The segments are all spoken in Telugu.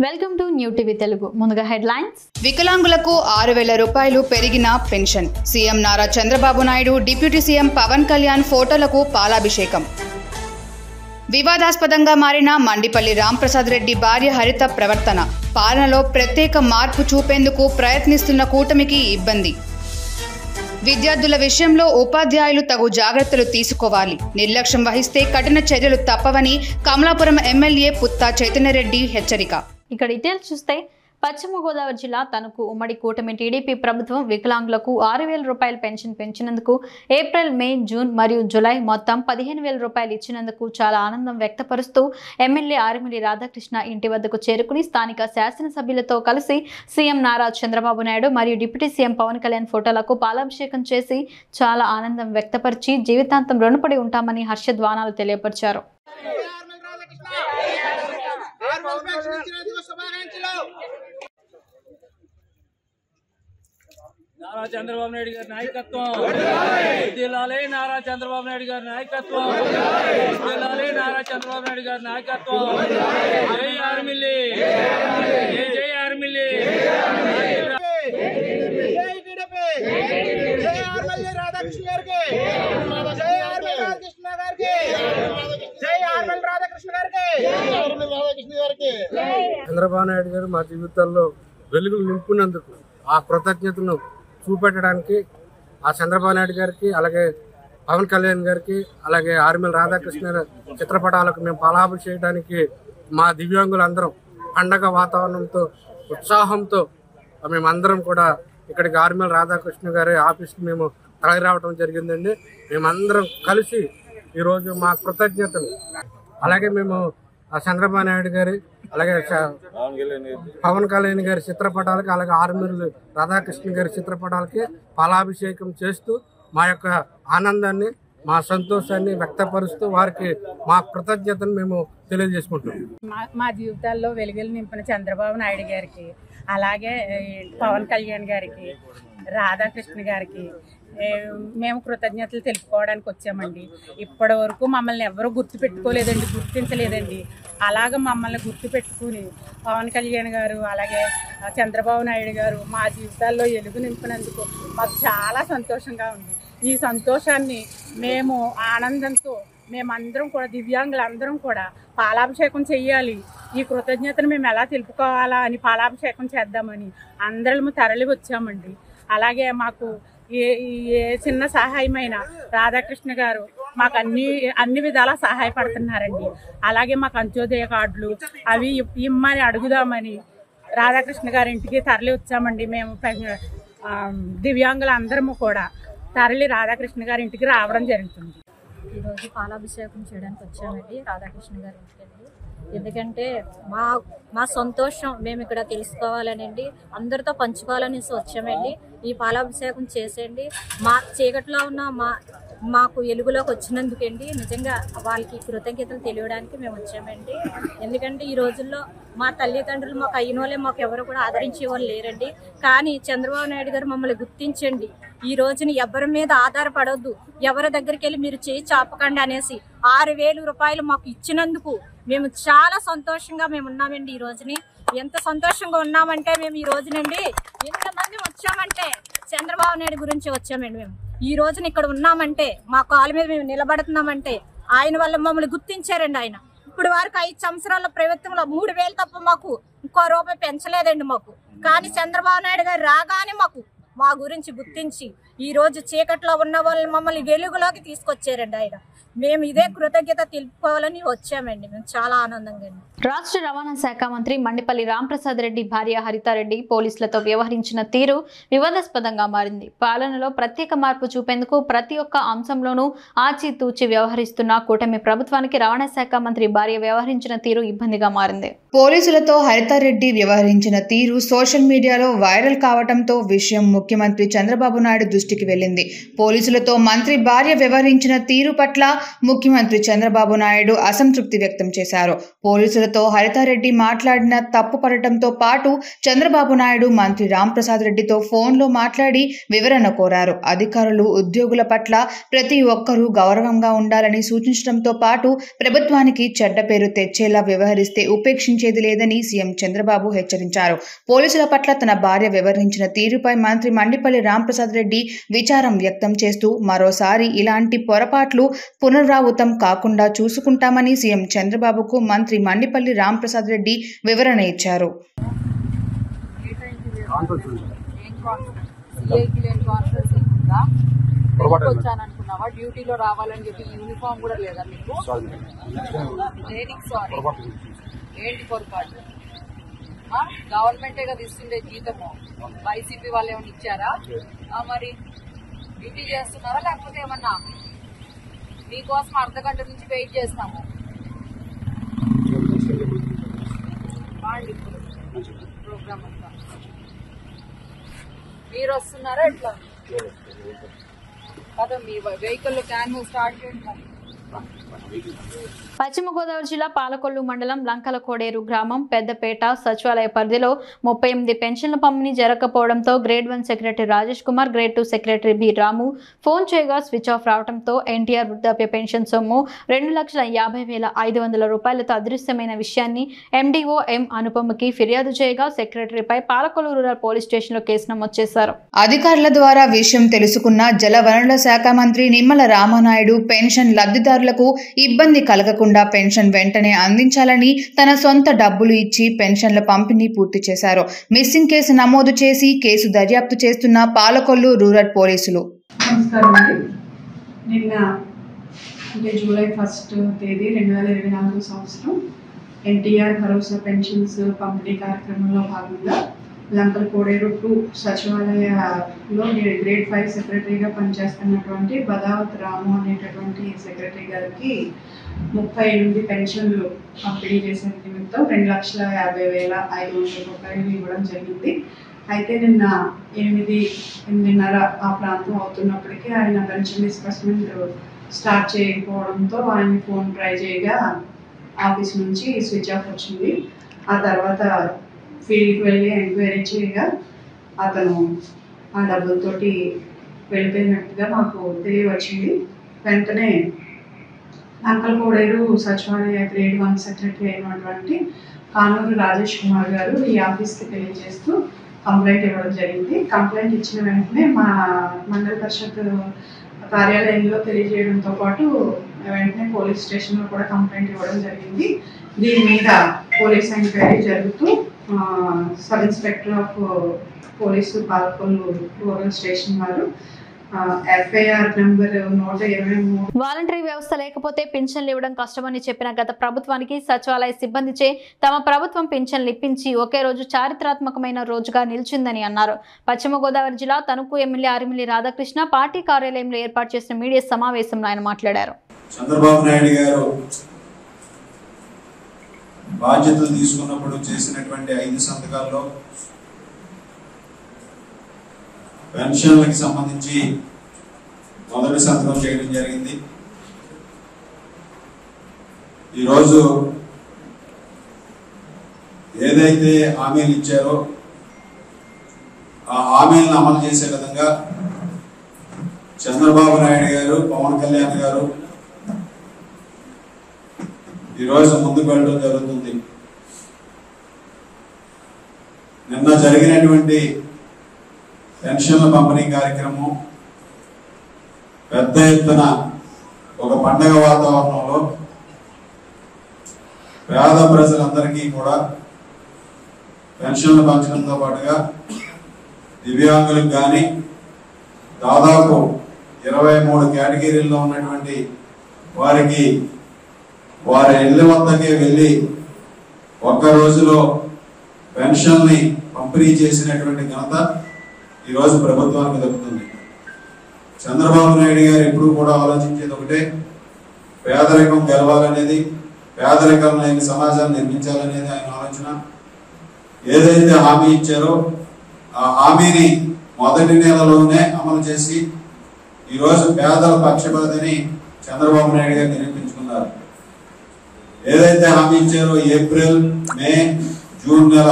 Welcome to new TV Telugu. ముందుగా హెడ్లైన్స్. వికలాంగులకు 6,000 రూపాయలు పెరిగిన pension. CM Nara Chandrababu Naidu, deputy CM Pawan Kalyan ఫోటోలకు పాలాభిషేకం. వివాదాస్పదంగా మారిన మండిపల్లి రాంప్రసాద్ రెడ్డి భార్య హరిత ప్రవర్తన. పాలనలో ప్రత్యేక మార్పు చూపేందుకు ప్రయత్నిస్తున్న కూటమికి ఇబ్బంది. విద్యార్థుల విషయంలో ఉపాధ్యాయులు తగు జాగ్రత్తలు తీసుకోవాలి. నిర్లక్ష్యం వహిస్తే కఠిన చర్యలు తప్పవని కమలాపురం ఎమ్మెల్యే పుత్తా చైతన్యరెడ్డి హెచ్చరిక. ఇక డీటెయిల్స్ చూస్తే పశ్చిమ గోదావరి జిల్లా తణుకు ఉమ్మడి కూటమి టీడీపీ ప్రభుత్వం వికలాంగులకు 6,000 రూపాయల పెన్షన్ పెంచినందుకు ఏప్రిల్, మే, జూన్ మరియు జులై మొత్తం 15,000 రూపాయలు ఇచ్చినందుకు చాలా ఆనందం వ్యక్తపరుస్తూ ఎమ్మెల్యే ఆర్మిలి రాధాకృష్ణ ఇంటి వద్దకు చేరుకుని స్థానిక శాసనసభ్యులతో కలిసి సీఎం నారా చంద్రబాబు నాయుడు మరియు డిప్యూటీ సీఎం పవన్ కళ్యాణ్ ఫోటోలకు పాలాభిషేకం చేసి చాలా ఆనందం వ్యక్తపరిచి జీవితాంతం రుణపడి ఉంటామని హర్షధ్వానాలు తెలియపరిచారు. నారా చంద్రబాబు నాయుడు గారి నాయకత్వం జిల్లాలే, నారా చంద్రబాబు నాయుడు గారి నాయకత్వం జిల్లాలే, నారా చంద్రబాబు నాయుడు గారి నాయకత్వం. జై ఆర్మిల్లి, జై ఆర్మిల్లి, జై టీడీపీ, జై ఆర్మిల్లి రాధాకృష్ణ గారికి, జై ఆర్మిల్లి రాధాకృష్ణ గారికి, జై ఆర్మిల్లి రాధాకృష్ణ గారికి, రాధాకృష్ణ గారికి. చంద్రబాబు నాయుడు గారు మా జీవితాల్లో వెలుగులు నింపునందుకు ఆ కృతజ్ఞతను చూపెట్టడానికి ఆ చంద్రబాబు నాయుడు గారికి, అలాగే పవన్ కళ్యాణ్ గారికి, అలాగే ఆర్మిల్ రాధాకృష్ణ చిత్రపటాలకు మేము పాలాభిషేకానికి మా దివ్యాంగులందరం పండగ వాతావరణంతో, ఉత్సాహంతో మేమందరం కూడా ఇక్కడికి ఆర్మిల్ రాధాకృష్ణ గారి ఆఫీస్కి మేము తరలి రావడం జరిగిందండి. మేమందరం కలిసి ఈరోజు మా కృతజ్ఞతలు, అలాగే మేము ఆ చంద్రబాబు నాయుడు గారి, అలాగే పవన్ కళ్యాణ్ గారి చిత్రపటాలకి, అలాగే ఆర్మిల్ రాధాకృష్ణ గారి చిత్రపటాలకి పాలాభిషేకం చేస్తూ మా యొక్క ఆనందాన్ని, మా సంతోషాన్ని వ్యక్తపరుస్తూ వారికి మా కృతజ్ఞతను మేము తెలియజేసుకుంటాం. మా జీవితాల్లో వెలుగులు నింపిన చంద్రబాబు నాయుడు గారికి, అలాగే పవన్ కళ్యాణ్ గారికి, రాధాకృష్ణ గారికి మేము కృతజ్ఞతలు తెలుపుకోవడానికి వచ్చామండి. ఇప్పటి వరకు మమ్మల్ని ఎవరు గుర్తుపెట్టుకోలేదండి, గుర్తించలేదండి. అలాగ మమ్మల్ని గుర్తుపెట్టుకుని పవన్ కళ్యాణ్ గారు, అలాగే చంద్రబాబు నాయుడు గారు మా జీవితాల్లో వెలుగు నింపినందుకు మాకు చాలా సంతోషంగా ఉంది. ఈ సంతోషాన్ని మేము ఆనందంతో మేమందరం కూడా, దివ్యాంగులందరం కూడా పాలాభిషేకం చెయ్యాలి. ఈ కృతజ్ఞతను మేము ఎలా తెలుపుకోవాలా అని పాలాభిషేకం చేద్దామని అందరము తరలి వచ్చామండి. అలాగే మాకు ఏ చిన్న సహాయమైన రాధాకృష్ణ గారు మాకు అన్ని విధాలా సహాయపడుతున్నారండి. అలాగే మాకు అంత్యోదయ కార్డులు అవి ఇమ్మని అడుగుదామని రాధాకృష్ణ గారి ఇంటికి తరలి వచ్చామండి. మేము దివ్యాంగులందరము కూడా తరలి రాధాకృష్ణ గారి ఇంటికి రావడం జరుగుతుంది. ఈరోజు పాలాభిషేకం చేయడానికి వచ్చామండి రాధాకృష్ణ గారి ఇంటికి. ఎందుకంటే మా సంతోషం మేము ఇక్కడ తెలుసుకోవాలనండి, అందరితో పంచుకోవాలని వచ్చామండి. ఈ పాలాభిషేకం చేసేయండి, మా చీకట్లో ఉన్న మాకు వెలుగులోకి వచ్చినందుకండి నిజంగా వాళ్ళకి కృతజ్ఞతలు తెలియడానికి మేము వచ్చామండి. ఎందుకంటే ఈ రోజుల్లో మా తల్లిదండ్రులు మాకు అయిన వాళ్ళే, మాకు ఎవరు కూడా ఆదరించే వాళ్ళు లేరండి. కానీ చంద్రబాబు నాయుడు గారు మమ్మల్ని గుర్తించండి. ఈ రోజున ఎవరి మీద ఆధారపడొద్దు, ఎవరి దగ్గరికి వెళ్ళి మీరు చేయి చాపకండి అనేసి 6,000 రూపాయలు మాకు ఇచ్చినందుకు మేము చాలా సంతోషంగా మేము ఉన్నామండి. ఈ రోజుని ఎంత సంతోషంగా ఉన్నామంటే మేము ఈ రోజునండి ఎంతమంది వచ్చామంటే చంద్రబాబు నాయుడు గురించి వచ్చామండి. మేము ఈ రోజున ఇక్కడ ఉన్నామంటే, మా కాళ్ళ మీద మేము నిలబడుతున్నామంటే ఆయన వల్ల మమ్మల్ని గుర్తించారండి. ఆయన ఇప్పుడు వరకు 5 సంవత్సరాల ప్రభుత్వంలో 3,000 తప్ప మాకు ఇంకో రూపాయి పెంచలేదండి మాకు. కానీ చంద్రబాబు నాయుడు గారు రాగానే మా గురించి గుర్తించి ఈ రోజు చీకట్లో ఉన్న వాళ్ళు మమ్మల్ని వెలుగులోకి తీసుకొచ్చారండి. ఆయన మేము ఇదే కృతజ్ఞత తెలుపుకోవాలని వచ్చామండి. మేము చాలా ఆనందంగా. రాష్ట్ర రవాణా శాఖ మంత్రి మండిపల్లి రాంప్రసాద్ రెడ్డి భార్య హరితారెడ్డి పోలీసులతో వ్యవహరించిన తీరు వివాదాస్పదంగా మారింది. పాలనలో ప్రత్యేక మార్పు చూపేందుకు ప్రతి ఒక్క అంశంలోనూ ఆచితూచి వ్యవహరిస్తున్న కూటమి ప్రభుత్వానికి రవాణా శాఖ మంత్రి భార్య వ్యవహరించిన తీరు ఇబ్బందిగా మారింది. పోలీసులతో హరితారెడ్డి వ్యవహరించిన తీరు సోషల్ మీడియాలో వైరల్ కావడంతో విషయం ముఖ్యమంత్రి చంద్రబాబు నాయుడు దృష్టికి వెళ్లింది. పోలీసులతో మంత్రి భార్య వ్యవహరించిన తీరు పట్ల ముఖ్యమంత్రి చంద్రబాబు నాయుడు అసంతృప్తి వ్యక్తం చేశారు. పోలీసులతో హరితారెడ్డి మాట్లాడిన తప్పు పడటంతో పాటు చంద్రబాబు నాయుడు మంత్రి రాంప్రసాద్ రెడ్డితో ఫోన్లో మాట్లాడి వివరణ కోరారు. అధికారులు, ఉద్యోగుల పట్ల ప్రతి ఒక్కరూ గౌరవంగా ఉండాలని సూచించడంతో పాటు ప్రభుత్వానికి చెడ్డ పేరు తెచ్చేలా వ్యవహరిస్తే ఉపేక్షించే ఉపేక్షించేది లేదని సీఎం చంద్రబాబు హెచ్చరించారు. పోలీసుల పట్ల తన భార్య వ్యవహరించిన తీరుపై మంత్రి మండిపల్లి రాంప్రసాద్ రెడ్డి విచారం వ్యక్తం చేస్తూ మరోసారి ఇలాంటి పొరపాట్లు పునరావృతం కాకుండా చూసుకుంటామని సీఎం చంద్రబాబుకు మంత్రి మండిపల్లి రాంప్రసాద్ రెడ్డి వివరణ ఇచ్చారు. వచ్చాననుకున్నావా? డ్యూటీలో రావాలని చెప్పి యూనిఫామ్ కూడా లేదా మీకు? దేనికి సారీ? ఏంటి పొరపాటు? గవర్నమెంటే కదా ఇస్తుండే జీతము, వైసీపీ వాళ్ళు ఏమైనా ఇచ్చారా? మరి డ్యూటీ చేస్తున్నారా లేకపోతే ఏమన్నా? మీకోసం అర్ధగంట నుంచి వెయిట్ చేస్తాము. ప్రోగ్రామ్ అంతా మీరు వస్తున్నారా ఎట్లా? కదా మీ వెహికల్ క్యాన్ స్టార్ట్ చేయండి. పశ్చిమ గోదావరి జిల్లా పాలకొల్లు మండలం లంకల కోడేరు గ్రామం పెద్దపేట సచివాలయ పరిధిలో 38 పెన్షన్ల పంపిణీ జరగకపోవడంతో grade 1 secretary Rajesh Kumar, grade 2 secretary B Ramu phone చేయగా స్విచ్ ఆఫ్ రావడంతో ఎన్టీఆర్ వృద్ధాప్య పెన్షన్ సొమ్ము 2,50,500 రూపాయలతో అదృశ్యమైన విషయాన్ని ఎండీఓ ఎం అనుపమకి ఫిర్యాదు చేయగా సెక్రటరీపై పాలకొల్లు రూరల్ పోలీస్ స్టేషన్లో కేసు నమోదు చేశారు. అధికారుల ద్వారా విషయం తెలుసుకున్న జలవనరుల శాఖ మంత్రి నిమ్మల రామానాయుడు పెన్షన్ లబ్ధిదారులకు ఇబ్బంది కలగకుండా పెన్షన్ వెంటనే అందించాలని తన సొంత డబ్బులు ఇచ్చి పెన్షన్ల పంపిణీ పూర్తి చేశారు. మిస్సింగ్ కేసు నమోదు చేసి కేసు దర్యాప్తు చేస్తున్న పాలకొల్లు రూరల్ పోలీసులు. నమస్కారం అండి. నిన్న అంటే జూలై 1 తేదీ 2024 సంవత్సరం ఎన్టీఆర్ భరోసా పెన్షన్స్ పంపిణీ కార్యక్రమంలో భాగంగా లంకల కోడేరు 2 సచివాలయంలో గ్రేడ్ 5 సెక్రటరీగా పనిచేస్తున్నటువంటి బదావత్ రాము అనేటటువంటి సెక్రటరీ గారికి 38 పెన్షన్లు పంపిణీ చేసే నిమిత్తం 2,50,500 రూపాయలు ఇవ్వడం జరిగింది. అయితే నిన్న 8:30 ఆ ప్రాంతం అవుతున్నప్పటికీ ఆయన పెన్షన్ డిస్బర్స్మెంట్ స్టార్ట్ చేయకపోవడంతో ఆయన ఫోన్ ట్రై చేయగా ఆఫీస్ నుంచి స్విచ్ ఆఫ్ వచ్చింది. ఆ తర్వాత ఫీల్డ్కి వెళ్ళి ఎంక్వైరీ చేయగా అతను ఆ డబ్బులతోటి వెళ్ళిపోయినట్టుగా మాకు తెలియవచ్చింది. వెంటనే లంకల కోడేరు సచివాలయ గ్రేడ్ 1 సెక్రటరీ అయినటువంటి కానూరు రాజేష్ కుమార్ గారు ఈ ఆఫీస్కి తెలియజేస్తూ కంప్లైంట్ ఇవ్వడం జరిగింది. కంప్లైంట్ ఇచ్చిన వెంటనే మా మండల పరిషత్ కార్యాలయంలో తెలియజేయడంతో పాటు వెంటనే పోలీస్ స్టేషన్లో కూడా కంప్లైంట్ ఇవ్వడం జరిగింది. దీని మీద పోలీస్ ఎంక్వైరీ జరుగుతూ sub inspector of police Palakollu rural station వారు ఎఫ్ఐఆర్ నంబర్ 123. వాలంటరీ వ్యవస్థ లేకపోతే పింఛన్లు ఇవ్వడం కష్టమని చెప్పిన గత ప్రభుత్వానికి సచివాలయ సిబ్బందిచే తమ ప్రభుత్వం పింఛన్లు ఇప్పించి ఒకే రోజు చారిత్రాత్మకమైన రోజుగా నిలిచిందని అన్నారు. పశ్చిమ గోదావరి జిల్లా తణుకు ఎమ్మెల్యే ఆర్మిల్లి రాధాకృష్ణ పార్టీ కార్యాలయంలో ఏర్పాటు చేసిన మీడియా సమావేశంలో ఆయన మాట్లాడారు. చంద్రబాబు నాయుడు గారు బాధ్యతలు తీసుకున్నప్పుడు చేసినటువంటి 5 సంతకాల్లో పెన్షన్లకు సంబంధించి మొదటి సంతకం చేయడం జరిగింది. ఈరోజు ఏదైతే హామీలు ఇచ్చారో ఆ హామీలను అమలు చేసే విధంగా చంద్రబాబు నాయుడు గారు, పవన్ కళ్యాణ్ గారు ఈరోజు ముందుకు వెళ్ళడం జరుగుతుంది. నిన్న జరిగినటువంటి పెన్షన్ల పంపిణీ కార్యక్రమం పెద్ద ఎత్తున ఒక పండగ వాతావరణంలో పేద ప్రజలందరికీ కూడా పెన్షన్లు పంచడంతో పాటుగా దివ్యాంగులకు కానీ దాదాపు 23 కేటగిరీల్లో ఉన్నటువంటి వారికి వారి ఇళ్ళ వద్దకే వెళ్ళి ఒక్క రోజులో పెన్షన్ని పంపిణీ చేసినటువంటి ఘనత ఈరోజు ప్రభుత్వానికి దక్కుతుంది. చంద్రబాబు నాయుడు గారు ఎప్పుడు కూడా ఆలోచించేది ఒకటే, పేదరికం గెలవాలనేది, పేదరికం లేని సమాజాన్ని నిర్మించాలనేది ఆయన ఆలోచన. ఏదైతే హామీ ఇచ్చారో ఆ హామీని మొదటి నెలలోనే అమలు చేసి ఈరోజు పేదల పక్షపాతని చంద్రబాబు నాయుడు గారు నిరూపించుకున్నారు. ఏదైతే హామీ ఇచ్చారో ఏప్రిల్, మే, జూన్ నెల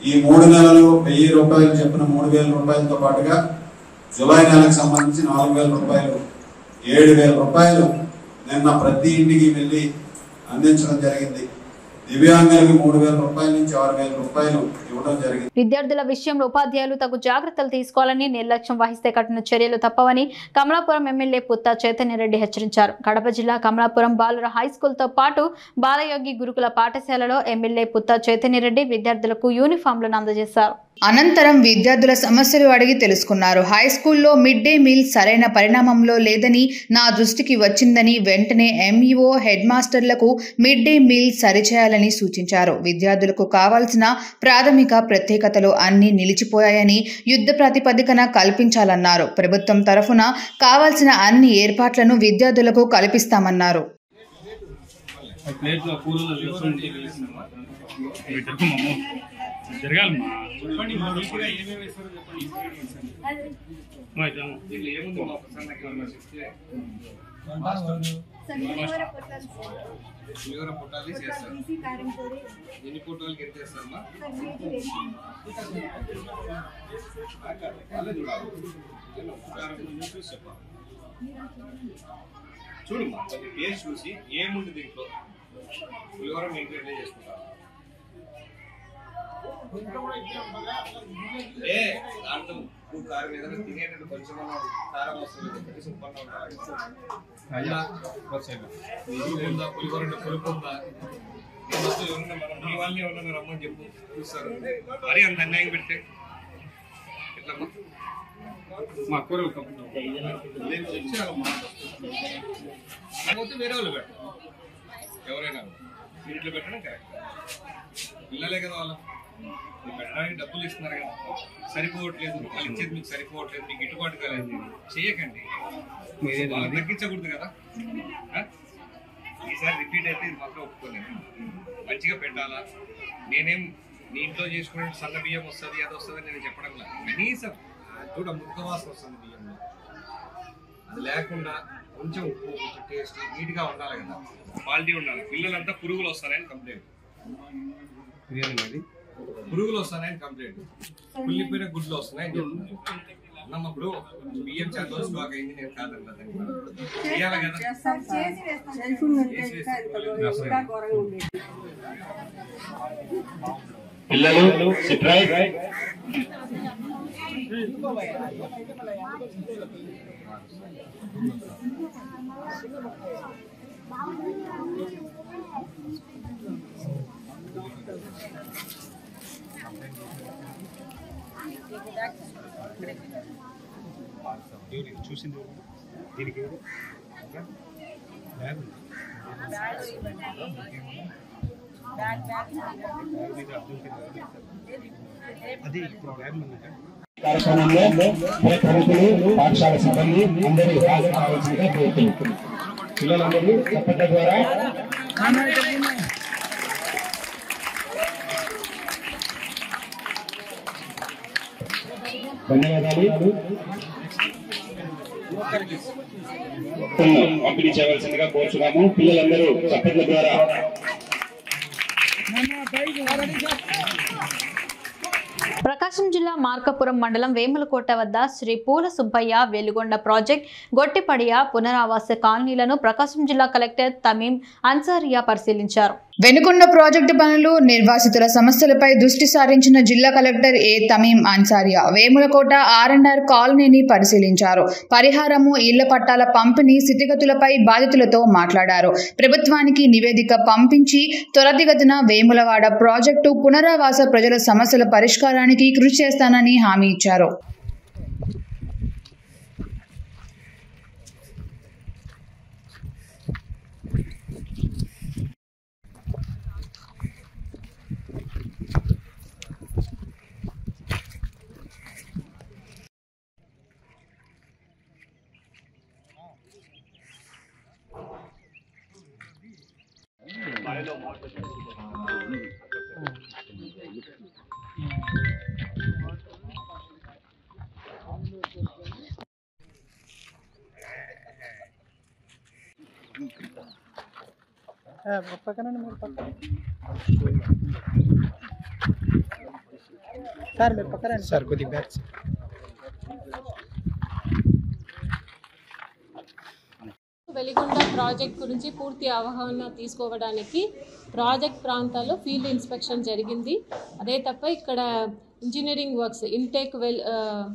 ఈ 3 నెలలు 1000 రూపాయలు చెప్పిన 3000 రూపాయలతో పాటుగా జూలై నెలకు సంబంధించి 4000 రూపాయలు, 7000 రూపాయలు నిన్న ప్రతి ఇంటికి వెళ్ళి అందించడం జరిగింది. దివ్యాంగులకి 3,000 రూపాయల నుంచి 6,000 రూపాయలు ఇవ్వడం జరిగింది. విద్యార్థుల విషయంలో ఉపాధ్యాయులు తగు జాగ్రత్తలు తీసుకోవాలని, నిర్లక్ష్యం వహిస్తే కఠిన చర్యలు తప్పవని కమలాపురం ఎమ్మెల్యే పుత్తా చైతన్యరెడ్డి హెచ్చరించారు. కడప జిల్లా కమలాపురం బాలుర హైస్కూల్తో పాటు బాలయోగి గురుకుల పాఠశాలలో ఎమ్మెల్యే పుత్తా చైతన్యరెడ్డి విద్యార్థులకు యూనిఫామ్లను అందజేశారు. అనంతరం విద్యార్థుల సమస్యలు అడిగి తెలుసుకున్నారు. హై స్కూల్లో మిడ్ డే మీల్ సరైన పరిణామంలో లేదని నా దృష్టికి వచ్చిందని వెంటనే ఎంఈఓ హెడ్ మాస్టర్లకు మిడ్ డే మీల్ సరిచేయాలని సూచించారు. విద్యార్థులకు కావాల్సిన ప్రాథమిక ప్రత్యేకతలు అన్నీ నిలిచిపోయాయని యుద్ధ ప్రాతిపదికన కల్పించాలన్నారు. ప్రభుత్వం తరఫున కావాల్సిన అన్ని ఏర్పాట్లను విద్యార్థులకు కల్పిస్తామన్నారు. జరగాలమ్మా ఎన్ని ఫోటోలకి ఎంత చేస్తారమ్మా చూడమ్మా పేరు చూసి ఏముంది దీంట్లో పులిహోర మేము ఎట్లా చేసుకుంటాం దాంట్లో కారం ఏదైనా తినేటట్టు కొంచెం కారం వస్తుంది సూపర్గా ఉండాలి పులిహోర పులుపు ఉందా మీ వాళ్ళని ఎవరన్నా రమ్మని చెప్పు చూస్తారు మరి అంత అన్యాయం పెడితే ఎట్లమ్మా మా కూరలు వేరే వాళ్ళు పెట్టారు ఎవరైనా ఇంట్లో పెట్టడం కరెక్ట్ పిల్లలే కదా వాళ్ళు పెట్టడానికి డబ్బులు ఇస్తున్నారు కదా సరిపోవట్లేదు వాళ్ళు ఇచ్చేది మీకు సరిపోవట్లేదు మీకు గిట్టుబాటు కాలేదు చేయకండి వాళ్ళు తగ్గించకూడదు కదా ఈసారి రిపీట్ అయితే ఇది మాత్రం ఒప్పుకోలేదు మంచిగా పెట్టాలా నేనేం మీ ఇంట్లో చేసుకునే సన్న బియ్యం వస్తుంది అది వస్తుంది నేను చెప్పడం లేదు కనీసం చూడ ముక్కవాసన వస్తుంది బియ్యంలో అది లేకుండా కొంచెం ఉప్పు కొంచెం టేస్ట్ నీట్గా ఉండాలి కదా క్వాలిటీ ఉండాలి పిల్లలంతా పురుగులు వస్తారని కంప్లైంట్ పురుగులు వస్తాయని కంప్లైంట్ కుళ్ళిపోయిన గుడ్లు వస్తున్నాయని చెప్తున్నారు అన్నప్పుడు బియ్యం చాలా స్టాక్ అయింది నేను కాదన్నా చేయాలి కదా పిల్లలు చూసింది దీనికి అది కార్యక్రమంలో తరగతులు పాఠశాల సిబ్బంది అందరూ హాజరు కావాల్సిందిగా కోరుతున్నాం. పిల్లలందరూ చప్పట్ల ద్వారా ధన్యవాదాలు పంపిణీ చేయవలసిందిగా కోరుచున్నాము. పిల్లలందరూ చప్పట్ల ద్వారా ప్రకాశం జిల్లా మార్కాపురం మండలం వేములకోట వద్ద శ్రీ పూల సుబ్బయ్య వెలుగొండ ప్రాజెక్ట్ గొట్టిపడియ పునరావాస కాలనీలను ప్రకాశం జిల్లా కలెక్టర్ తమీం అన్సారియా పరిశీలించారు. వెనుకొండ ప్రాజెక్టు పనులు నిర్వాసితుల సమస్యలపై దృష్టి సారించిన జిల్లా కలెక్టర్ ఏ తమీం అన్సారియా వేములకోట R&R కాలనీని పరిశీలించారు. పరిహారము, ఇళ్ల పట్టాల పంపిణీ స్థితిగతులపై బాధితులతో మాట్లాడారు. ప్రభుత్వానికి నివేదిక పంపించి త్వరితగతిన వేములవాడ ప్రాజెక్టు పునరావాస ప్రజల సమస్యల పరిష్కారానికి కృషి చేస్తానని హామీ ఇచ్చారు. సార్ మీరు పక్కన సార్ కొద్దిగా బ్యాక్ వెలిగొండ ప్రాజెక్ట్ గురించి పూర్తి అవగాహన తీసుకోవడానికి ప్రాజెక్ట్ ప్రాంతాల్లో ఫీల్డ్ ఇన్స్పెక్షన్ జరిగింది. అదే తప్ప ఇక్కడ ఇంజనీరింగ్ వర్క్స్ ఇంటేక్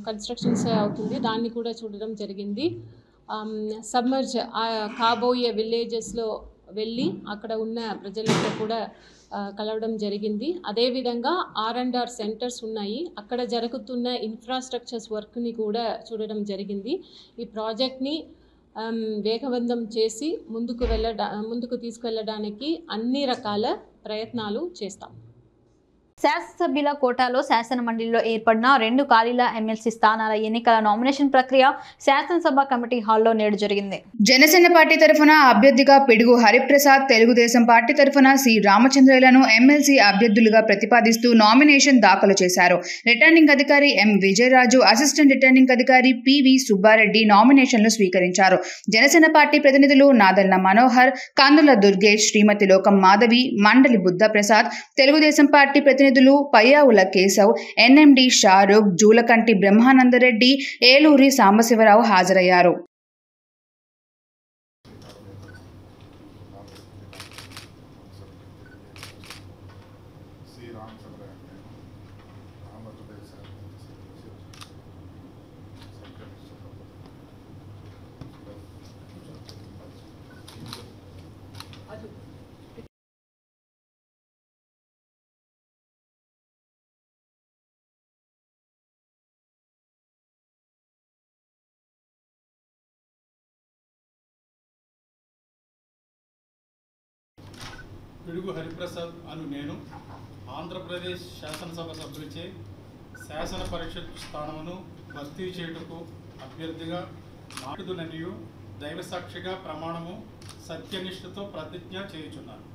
కన్స్ట్రక్షన్స్ అవుతుంది, దాన్ని కూడా చూడడం జరిగింది. సబ్మర్జ్ కాబోయే విలేజెస్లో వెళ్ళి అక్కడ ఉన్న ప్రజలతో కూడా కలవడం జరిగింది. అదేవిధంగా R&R సెంటర్స్ ఉన్నాయి, అక్కడ జరుగుతున్న ఇన్ఫ్రాస్ట్రక్చర్స్ వర్క్ని కూడా చూడడం జరిగింది. ఈ ప్రాజెక్ట్ని వేగవంతం చేసి ముందుకు తీసుకెళ్ళడానికి అన్ని రకాల ప్రయత్నాలు చేస్తాం. శాసనసభ్యుల కోటాలో శాసన మండలిలో ఏర్పడిన 2 ఖాళీల ఎమ్మెల్సీ స్థానాల ఎన్నికల నామినేషన్ ప్రక్రియ శాసనసభ కమిటీ హాల్లో నేడు జరిగింది. జనసేన పార్టీ తరఫున అభ్యర్థిగా పిడుగు హరిప్రసాద్, తెలుగుదేశం పార్టీ తరఫున సి రామచంద్రయ్యలను ఎమ్మెల్సీ అభ్యర్థులుగా ప్రతిపాదిస్తూ నామినేషన్ దాఖలు చేశారు. రిటర్నింగ్ అధికారి ఎం విజయరాజు, అసిస్టెంట్ రిటర్నింగ్ అధికారి పివి సుబ్బారెడ్డి నామినేషన్లు స్వీకరించారు. జనసేన పార్టీ ప్రతినిధులు నాదెళ్ల మనోహర్, కందుల దుర్గేష్, శ్రీమతి లోకం మాధవి, మండలి బుద్ధప్రసాద్, తెలుగుదేశం పార్టీ ప్రతినిధులు పయ్యావుల కేశవ్, ఎన్ఎండి షారూక్, జూలకంటి బ్రహ్మానందరెడ్డి, ఏలూరి సాంబశివరావు హాజరయ్యారు. పిడుగు హరిప్రసాద్ అను నేను ఆంధ్రప్రదేశ్ శాసనసభ సభ్యులచే శాసన పరిషత్ స్థానమును భర్తీ చేయుటకు అభ్యర్థిగా నాటుదుననియు దైవసాక్షిగా ప్రమాణము సత్యనిష్ఠతో ప్రతిజ్ఞ చేయుచున్నాను.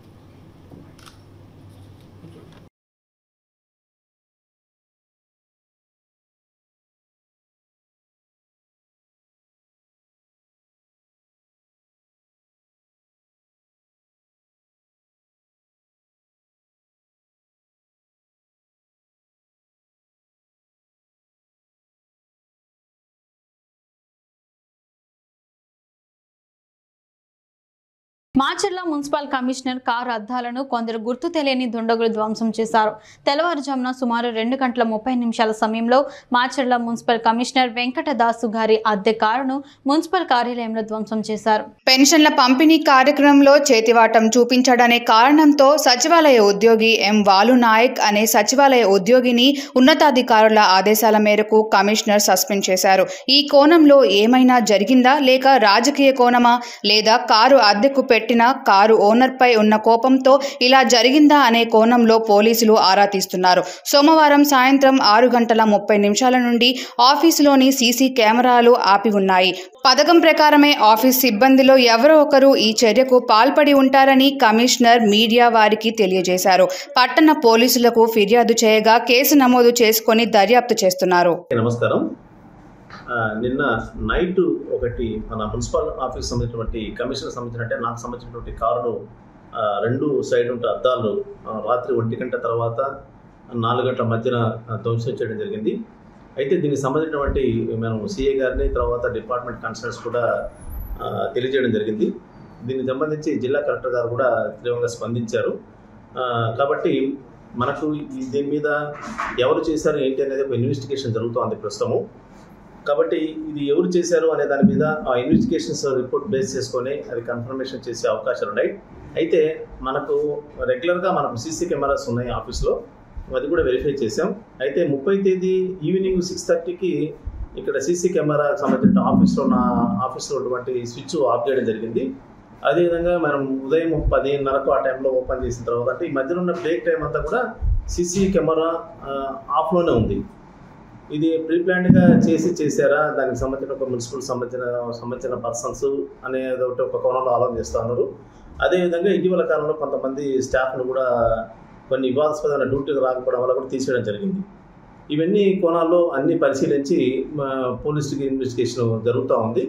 మాచర్ల మున్సిపల్ కమిషనర్ కారు అద్దాలను కొందరు గుర్తు తెలియని దుండగులు ధ్వంసం చేశారు. తెల్లవారుజామున సుమారు 2:30 సమయంలో మాచర్ల మున్సిపల్ కమిషనర్ వెంకటదాసు గారి అద్దె కారును మున్సిపల్ కార్యాలయంలో ధ్వంసం చేశారు. పెన్షన్ల పంపిణీ కార్యక్రమంలో చేతివాటం చూపించాడనే కారణంతో సచివాలయ ఉద్యోగి ఎం వాలు నాయక్ అనే సచివాలయ ఉద్యోగిని ఉన్నతాధికారుల ఆదేశాల మేరకు కమిషనర్ సస్పెండ్ చేశారు. ఈ కోణంలో ఏమైనా జరిగిందా, లేక రాజకీయ కోణమా, లేదా కారు అద్దెకు పెట్టిన కారు ఓనర్ పై ఉన్న కోపంతో ఇలా జరిగిందా అనే కోణంలో పోలీసులు ఆరా తీస్తున్నారు. సోమవారం సాయంత్రం 6:30 నుండి ఆఫీసులోని సీసీ కెమెరాలు ఆపి ఉన్నాయి. పథకం ప్రకారమే ఆఫీస్ సిబ్బందిలో ఎవరో ఒకరు ఈ చర్యకు పాల్పడి ఉంటారని కమిషనర్ మీడియా వారికి తెలియజేశారు. పట్టణ పోలీసులకు ఫిర్యాదు చేయగా కేసు నమోదు చేసుకొని దర్యాప్తు చేస్తున్నారు. నమస్కారం. నిన్న నైట్ ఒకటి మన మున్సిపల్ ఆఫీస్ సంబంధించినటువంటి కమిషనర్ సంబంధించినట్టే నాకు సంబంధించినటువంటి కారును 2 సైడ్ ఉంటే అద్దాలు రాత్రి 1 గంట తర్వాత 4 గంటల మధ్యన ధ్వంసం చేయడం జరిగింది. అయితే దీనికి సంబంధించినటువంటి మనం సిఏ గారిని తర్వాత డిపార్ట్మెంట్ కన్సర్న్స్ కూడా తెలియజేయడం జరిగింది. దీనికి సంబంధించి జిల్లా కలెక్టర్ గారు కూడా తీవ్రంగా స్పందించారు. కాబట్టి మనకు దీని మీద ఎవరు చేశారు ఏంటి అనేది ఒక ఇన్వెస్టిగేషన్ జరుగుతోంది ప్రస్తుతము. కాబట్టి ఇది ఎవరు చేశారు అనే దాని మీద ఆ ఇన్వెస్టిగేషన్స్ రిపోర్ట్ బేస్ చేసుకొని అది కన్ఫర్మేషన్ చేసే అవకాశాలు ఉన్నాయి. అయితే మనకు రెగ్యులర్గా మనకు సీసీ కెమెరాస్ ఉన్నాయి ఆఫీస్లో, అది కూడా వెరిఫై చేసాం. అయితే 30వ తేదీ ఈవినింగ్ 6:30కి ఇక్కడ సీసీ కెమెరా సంబంధించిన ఆఫీస్లో ఉన్నటువంటి స్విచ్ ఆఫ్ చేయడం జరిగింది. అదేవిధంగా మనం ఉదయం 10:30కు ఆ టైంలో ఓపెన్ చేసిన తర్వాత అంటే ఈ మధ్యలో ఉన్న బ్రేక్ టైం అంతా కూడా సీసీ కెమెరా ఆఫ్లోనే ఉంది. ఇది ప్రీప్లాన్డ్గా చేశారా, దానికి సంబంధించిన ఒక మున్సిపల్ సంబంధించిన పర్సన్స్ అనేది ఒక కోణంలో ఆలోచన చేస్తూ ఉన్నారు. అదేవిధంగా ఇటీవల కాలంలో కొంతమంది స్టాఫ్ను కూడా కొన్ని వివాదాస్పదమైన డ్యూటీకి రాకపోవడం వల్ల కూడా తీసేయడం జరిగింది. ఇవన్నీ కోణాల్లో అన్ని పరిశీలించి పోలీసుకి ఇన్వెస్టిగేషన్ జరుగుతూ ఉంది.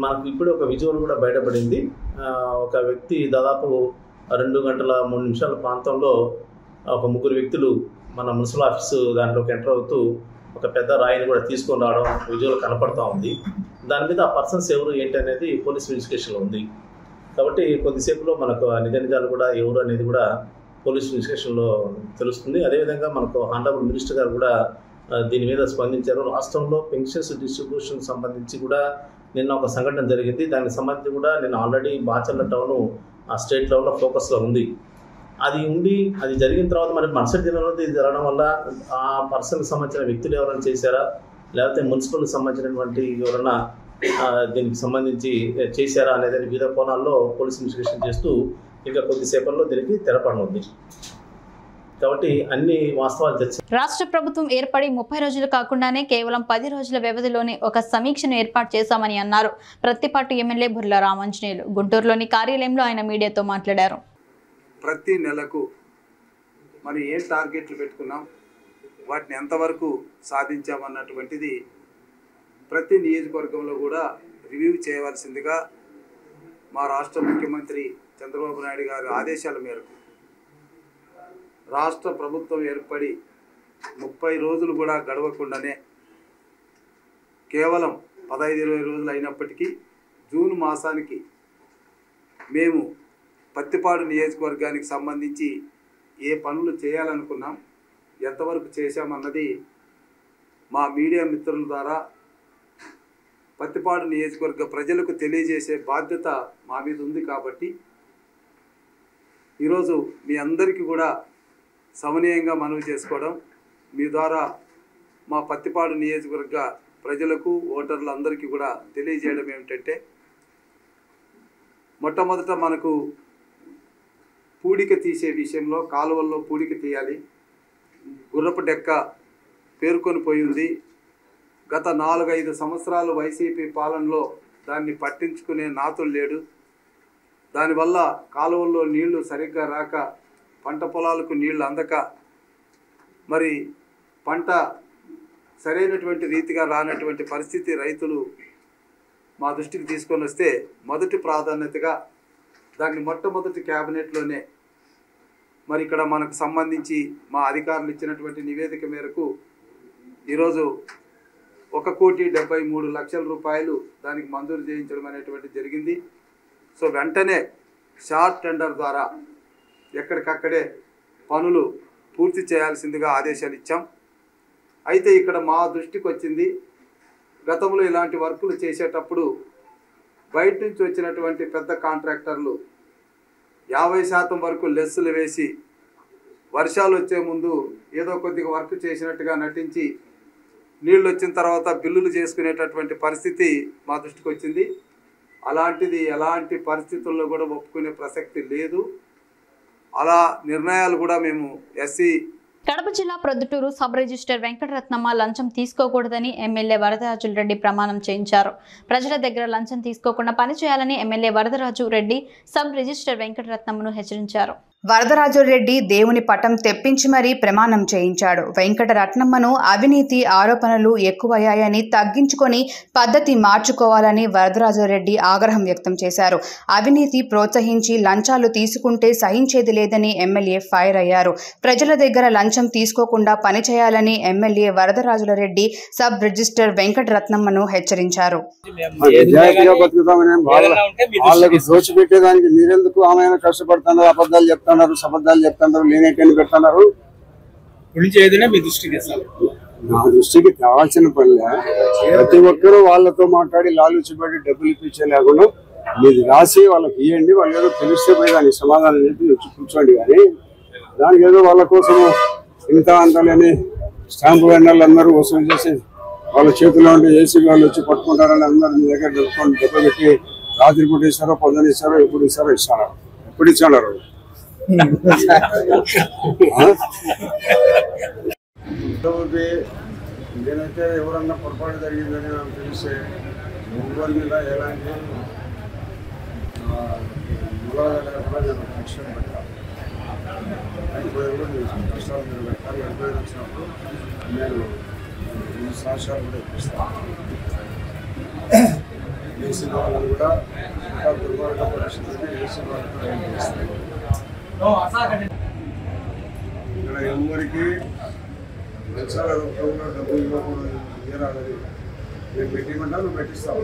మనకు ఇప్పుడు ఒక విజువల్ కూడా బయటపడింది. ఒక వ్యక్తి దాదాపు 2:03 ప్రాంతంలో ఒక 3 వ్యక్తులు మన మున్సిపల్ ఆఫీసు దాంట్లోకి ఎంటర్ అవుతూ ఒక పెద్ద రాయిని కూడా తీసుకొని రావడం విజువల్ కనపడుతూ ఉంది. దాని మీద ఆ పర్సన్స్ ఎవరు ఏంటి అనేది పోలీస్ ఇన్వెస్టిగేషన్లో ఉంది. కాబట్టి కొద్దిసేపులో మనకు ఆ నిజ నిజాలు కూడా ఎవరు అనేది కూడా పోలీస్ ఇన్వెస్టిగేషన్లో తెలుస్తుంది. అదేవిధంగా మనకు హానరబుల్ మినిస్టర్ గారు కూడా దీని మీద స్పందించారు. రాష్ట్రంలో పెన్షన్స్ డిస్ట్రిబ్యూషన్ సంబంధించి కూడా నిన్న ఒక సంఘటన జరిగింది. దానికి సంబంధించి కూడా నేను ఆల్రెడీ బాచర్ల టౌన్ ఆ స్టేట్ లెవెల్లో ఫోకస్లో ఉంది. అది జరిగిన తర్వాత మరి మరుసటి దినంలో ఇది జరగడం వల్ల ఆ పర్సన్కి సంబంధించిన వ్యక్తులు ఎవరైనా చేశారా, లేకపోతే మున్సిపల్కి సంబంధించినటువంటి ఎవరైనా దీనికి సంబంధించి చేశారా అనేది వివిధ కోణాల్లో పోలీస్ ఇన్వెస్టిగేషన్ చేస్తూ ఇంకా కొద్దిసేపట్లో దీనికి తెరపడనుంది. కాబట్టి అన్ని వాస్తవాలు తెచ్చి రాష్ట్ర ప్రభుత్వం ఏర్పడి 30 రోజులు కాకుండానే కేవలం 10 రోజుల వ్యవధిలోనే ఒక సమీక్షను ఏర్పాటు చేశామని అన్నారు ప్రత్తిపాటు ఎమ్మెల్యే బుర్ల రామాంజనేయులు. గుంటూరులోని కార్యాలయంలో ఆయన మీడియాతో మాట్లాడారు. ప్రతి నెలకు మనం ఏం టార్గెట్లు పెట్టుకున్నాం, వాటిని ఎంతవరకు సాధించామన్నటువంటిది ప్రతి నియోజకవర్గంలో కూడా రివ్యూ చేయవలసిందిగా మా రాష్ట్ర ముఖ్యమంత్రి చంద్రబాబు నాయుడు గారి ఆదేశాల మేరకు రాష్ట్ర ప్రభుత్వం ఏర్పడి 30 రోజులు కూడా గడవకుండానే కేవలం 15-20 రోజులు అయినప్పటికీ జూన్ మాసానికి మేము పత్తిపాడు నియోజకవర్గానికి సంబంధించి ఏ పనులు చేయాలనుకున్నాం, ఎంతవరకు చేశామన్నది మా మీడియా మిత్రుల ద్వారా పత్తిపాడు నియోజకవర్గ ప్రజలకు తెలియజేసే బాధ్యత మా మీద ఉంది. కాబట్టి ఈరోజు మీ అందరికీ కూడా సమన్వయంగా మనవి చేసుకోవడం, మీ ద్వారా మా పత్తిపాడు నియోజకవర్గ ప్రజలకు ఓటర్లందరికీ కూడా తెలియజేయడం ఏమిటంటే, మొట్టమొదట మనకు పూడిక తీసే విషయంలో కాలువల్లో పూడిక తీయాలి. గుర్రపు డెక్క పేరుకొని పోయి ఉంది. గత 4-5 సంవత్సరాలు వైసీపీ పాలనలో దాన్ని పట్టించుకునే నాతులు లేడు. దానివల్ల కాలువల్లో నీళ్లు సరిగ్గా రాక, పంట పొలాలకు నీళ్లు అందక, మరి పంట సరైనటువంటి రీతిగా రానటువంటి పరిస్థితి రైతులు మా దృష్టికి తీసుకొని వస్తే మొదటి ప్రాధాన్యతగా దాన్ని మొట్టమొదటి క్యాబినెట్లోనే మరి ఇక్కడ మనకు సంబంధించి మా అధికారులు ఇచ్చినటువంటి నివేదిక మేరకు ఈరోజు 1,73,00,000 రూపాయలు దానికి మంజూరు చేయించడం అనేటువంటి జరిగింది. సో వెంటనే షార్ట్ టెండర్ ద్వారా ఎక్కడికక్కడే పనులు పూర్తి చేయాల్సిందిగా ఆదేశాలు ఇచ్చాం. అయితే ఇక్కడ మా దృష్టికి వచ్చింది, గతంలో ఇలాంటి వర్కులు చేసేటప్పుడు బయట నుంచి వచ్చినటువంటి పెద్ద కాంట్రాక్టర్లు 50% వరకు లెస్సులు వేసి వర్షాలు వచ్చే ముందు ఏదో కొద్దిగా వర్క్ చేసినట్టుగా నటించి నీళ్ళు వచ్చిన తర్వాత బిల్లులు చేసుకునేటటువంటి పరిస్థితి మా దృష్టికి వచ్చింది. అలాంటిది ఎలాంటి పరిస్థితుల్లో కూడా ఒప్పుకునే ప్రసక్తి లేదు. అలా నిర్ణయాలు కూడా మేము కడప జిల్లా ప్రొద్దుటూరు సబ్ రిజిస్టర్ వెంకటరత్నమ్మ లంచం తీసుకోకూడదని ఎమ్మెల్యే వరదరాజు రెడ్డి ప్రమాణం చేయించారు. ప్రజల దగ్గర లంచం తీసుకోకుండా పనిచేయాలని MLA Varadaraju Reddy sub register వెంకటరత్నమ్మను హెచ్చరించారు. వరదరాజురెడ్డి దేవుని పటం తెప్పించి మరీ ప్రమాణం చేయించాడు. వెంకటరత్నమ్మను అవినీతి ఆరోపణలు ఎక్కువయ్యాయని తగ్గించుకొని పద్ధతి మార్చుకోవాలని వరదరాజురెడ్డి ఆగ్రహం వ్యక్తం చేశారు. అవినీతి ప్రోత్సహించి లంచాలు తీసుకుంటే సహించేది లేదని ఎమ్మెల్యే ఫైర్ అయ్యారు. ప్రజల దగ్గర లంచం తీసుకోకుండా పనిచేయాలని ఎమ్మెల్యే వరదరాజురెడ్డి సబ్ రిజిస్టర్ వెంకటరత్నమ్మను హెచ్చరించారు. మీరెందుకు ఆమె కష్టపడుతున్నారు, అబద్ధాలు చెప్తున్నారు, అబద్ధాలు చెప్తున్నారు, లేనేటని పెడుతున్నారు. నా దృష్టికి కావాల్సిన పనిలే. ప్రతి ఒక్కరూ వాళ్ళతో మాట్లాడి లాలూచిపడి డబ్బులు ఇప్పించే లేకుండా మీది రాసి వాళ్ళకి ఇవ్వండి, వాళ్ళు ఏదో తెలిస్తే పోయి దానికి సమాధానం చెప్పి వచ్చి కూర్చోండి. కానీ దానికి ఏదో వాళ్ళ కోసం ఇంత అంతలేని స్టాంపు వెండర్లు అందరూ వసూలు చేసి వాళ్ళ చేతిలో ఉంటే ఏసీ వాళ్ళు వచ్చి పట్టుకుంటారని అందరూ మీ దగ్గర డబ్బు పెట్టి రాత్రి పూట ఇస్తారో, పొద్దున ఇస్తారో, ఎప్పుడు ఇస్తారో ఇస్తారో, ఎప్పుడు ఇచ్చాడు. నేనైతే ఎవరన్నా పొరపాటు జరిగిందని నాకు తెలిస్తే ఎవరి మీద ఎలాంటి లేకుండా నేను లక్ష్యం పెట్టాను. కష్టాలు మీరు పెట్టాలి. ఎంక్వైరీ వచ్చినప్పుడు నేను ఈ సాక్ష్యాలు కూడా ఇప్పిస్తాను. ఏసీ వాళ్ళని కూడా ఇంకా దుర్మార్గ పరిస్థితిని ఏసీ వాళ్ళకి కూడా ఏం చేస్తాను. ఇక్కడ ఎవరికి లక్షల రూపాయలు డబ్బులు ఇవ్వకూడదు, ఇవ్వరాదని నేను పెట్టిమంటా, నువ్వు పెట్టిస్తావు.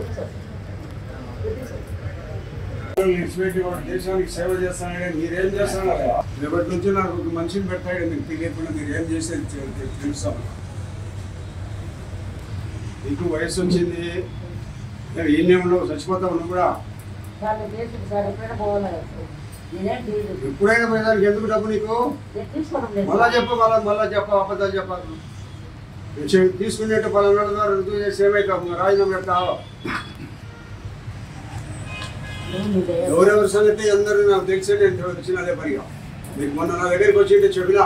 పిల్లలు ఇన్స్పెక్ట్ వాడు దేశానికి సేవ చేస్తానని మీరేం చేస్తున్నారు? రేపటి నుంచి నాకు ఒక మనిషిని పెడతాడు, మీకు తెలియకుండా మీరు ఏం చేసేది తెలుస్తాం. నీకు వయసు వచ్చింది, ఈయనే ఉండవు, చచ్చిపోతావు నువ్వు కూడా. ఎప్పుడైనా పోయేదానికి ఎందుకు డబ్బు నీకు? మళ్ళా చెప్పు, మళ్ళా చెప్పు, అబద్ధాలు చెప్పాలి. తీసుకునేట్టు 10 ద్వారా రుజువు చేసి ఏమైతే రాజీనామా పెడతావు? ఎవరెవరి సంగతి అందరూ నాకు తెలిసి నేను వచ్చిన అదే పనిగా. మీకు మొన్న నా దగ్గరికి వచ్చి చెప్పినా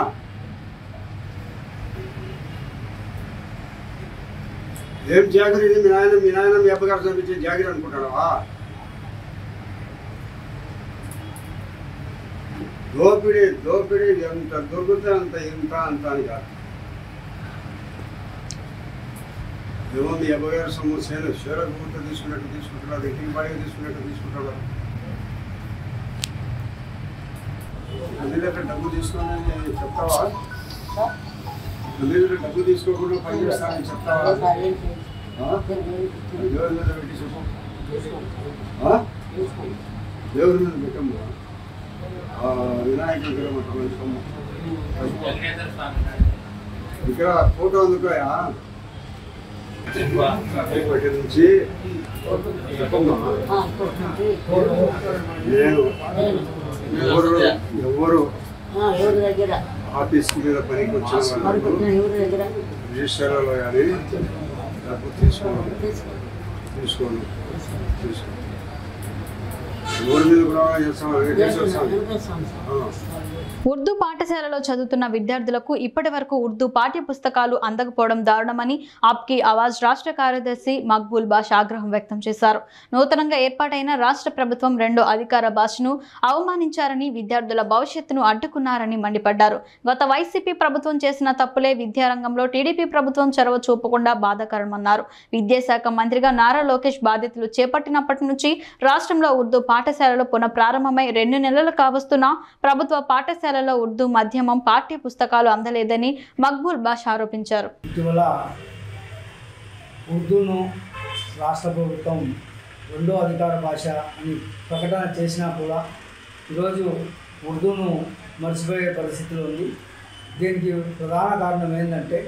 ఏం జాగ్రత్త ఇది, మీ నాయన మీ అబ్బగారు చదివించే జాగ్రత్త అనుకుంటావా? దోపిడీ ఎంత దొరికితే అంత అంత అని కాదు. ఏమో మీ అబ్బగారు సమస్యను షేరగుంట తీసుకున్నట్టు తీసుకుంటున్నారు, ఇంటికి బాగా తీసుకున్నట్టు తీసుకుంటారు. అన్ని దగ్గర డబ్బు తీసుకోవాలని చెప్తావా? అన్ని దగ్గర డబ్బు తీసుకోకుండా పని చేస్తానని చెప్తావా? దేవుడి మీద పెట్టి చెప్పు. దేవుడి మీద పెట్టమ్మా. వినాయకుడి దగ్గర పెట్టుకోమ్మ. ఇక్కడ ఫోటో అందుకోయా నుంచి నేను ఎవరు ఆఫీస్ మీద పనికి వచ్చిన రిజిస్టర్లో కానీ డబ్బు తీసుకోండి. ఎవరి మీద కూడా చేస్తాను. ఉర్దూ పాఠశాలలో చదువుతున్న విద్యార్థులకు ఇప్పటి వరకు ఉర్దూ పాఠ్య పుస్తకాలు అందకపోవడం దారుణమని ఆప్కి ఆవాజ్ రాష్ట్ర కార్యదర్శి మక్బూల్ బాష్ ఆగ్రహం వ్యక్తం చేశారు. నూతనంగా ఏర్పాటైన రాష్ట్ర ప్రభుత్వం రెండో అధికార భాషను అవమానించారని, విద్యార్థుల భవిష్యత్తును అడ్డుకున్నారని మండిపడ్డారు. గత వైసీపీ ప్రభుత్వం చేసిన తప్పులే విద్యారంగంలో టీడీపీ ప్రభుత్వం చొరవ చూపకుండా బాధాకరమన్నారు. విద్యాశాఖ మంత్రిగా నారా లోకేష్ బాధ్యతలు చేపట్టినప్పటి నుంచి రాష్ట్రంలో ఉర్దూ పాఠశాలలు పునఃప్రారంభమై 2 నెలలు కావస్తున్నా ప్రభుత్వ పాఠశాల ఉర్దూ మాధ్యమం పాఠ్య పుస్తకాలు అందలేదని మక్బూల్ బాష్ ఆరోపించారు. ఇటీవల ఉర్దూను రాష్ట్ర ప్రభుత్వం రెండో అధికార భాష అని ప్రకటన చేసినా కూడా ఈరోజు ఉర్దూను మర్చిపోయే పరిస్థితిలో ఉంది. దీనికి ప్రధాన కారణం ఏంటంటే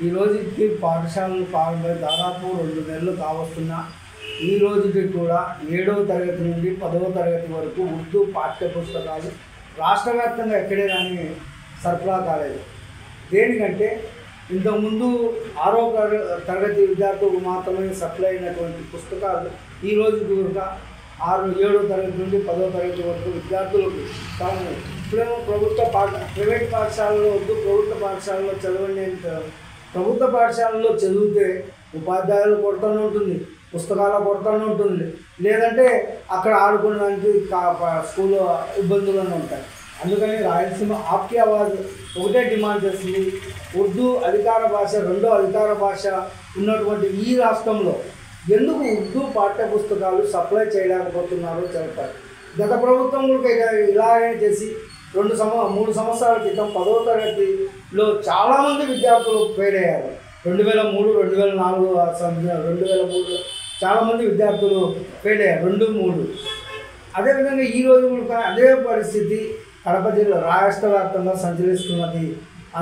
ఈ రోజుకి పాఠశాలలు ప్రారంభమై దాదాపు 2 నెలలు కావస్తున్నా ఈ రోజుకి కూడా 7వ తరగతి నుండి 10వ తరగతి వరకు ఉర్దూ పాఠ్య పుస్తకాలు రాష్ట్ర వ్యాప్తంగా ఎక్కడే కానీ సరఫరా కాలేదు. దేనికంటే ఇంతకుముందు 6వ తరగతి విద్యార్థులకు మాత్రమే సప్లై అయినటువంటి పుస్తకాలు ఈ రోజు కూడా 7వ తరగతి నుండి 10వ తరగతి వరకు విద్యార్థులకు కావాలి. ఇప్పుడేమో ప్రైవేట్ పాఠశాలలో వద్దు, ప్రభుత్వ పాఠశాలలో చదవండి. ప్రభుత్వ పాఠశాలలో చదివితే ఉపాధ్యాయులు కొడుతూనే ఉంటుంది, పుస్తకాల కొడుతూనే ఉంటుంది, లేదంటే అక్కడ ఆడుకోవడానికి స్కూల్లో ఇబ్బందులు ఉంటాయి. అందుకని రాయలసీమ ఆప్కి ఆవాజ్ ఒకటే డిమాండ్ చేస్తుంది, ఉర్దూ అధికార భాష రెండో అధికార భాష ఉన్నటువంటి ఈ రాష్ట్రంలో ఎందుకు ఉర్దూ పాఠ్య పుస్తకాలు సప్లై చేయలేకపోతున్నారో చెప్పాలి. గత ప్రభుత్వం కూడా ఇలాగే చేసి 3 సంవత్సరాల క్రితం 10వ తరగతిలో చాలామంది విద్యార్థులు ఫెయిల్ అయ్యారు. 2003, 2004, 2003 చాలామంది విద్యార్థులు ఫెయిల్ అయ్యారు. 2, 3 అదేవిధంగా ఈరోజు కూడా అదే పరిస్థితి కడప జిల్లా రాష్ట్ర వ్యాప్తంగా సంచరిస్తున్నది.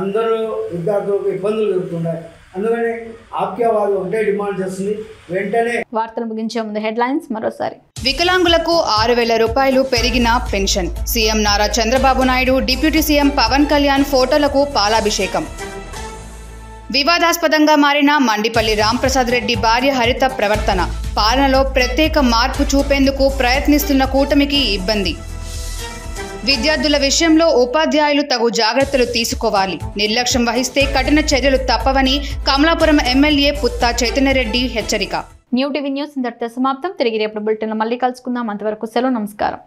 అందరూ విద్యార్థులకు ఇబ్బందులు జరుగుతున్నాయి. అందుకని ఆప్కి ఆవాజ్ ఒకటే డిమాండ్ చేస్తుంది, వెంటనే. వార్తలు ముగించే ముందు హెడ్లైన్స్ మరోసారి. వికలాంగులకు 6,000 రూపాయలు పెరిగిన pension. CM Nara Chandrababu Naidu, deputy CM Pawan Kalyan ఫోటోలకు పాలాభిషేకం. వివాదాస్పదంగా మారిన మండిపల్లి రాంప్రసాద్ రెడ్డి భార్య హరిత ప్రవర్తన. పాలనలో ప్రత్యేక మార్పు చూపేందుకు ప్రయత్నిస్తున్న కూటమికి ఇబ్బంది. విద్యార్థుల విషయంలో ఉపాధ్యాయులు తగు జాగ్రత్తలు తీసుకోవాలి, నిర్లక్ష్యం వహిస్తే కఠిన చర్యలు తప్పవని కమలాపురం ఎమ్మెల్యే పుత్తా చైతన్యరెడ్డి హెచ్చరిక. న్యూ టీవీ న్యూస్ ఇంతటితో సమాప్తం. తిరిగి రేపటి బులెటిన్లో మళ్ళీ కలుసుకుందాం. అంతవరకు సెలవు, నమస్కారం.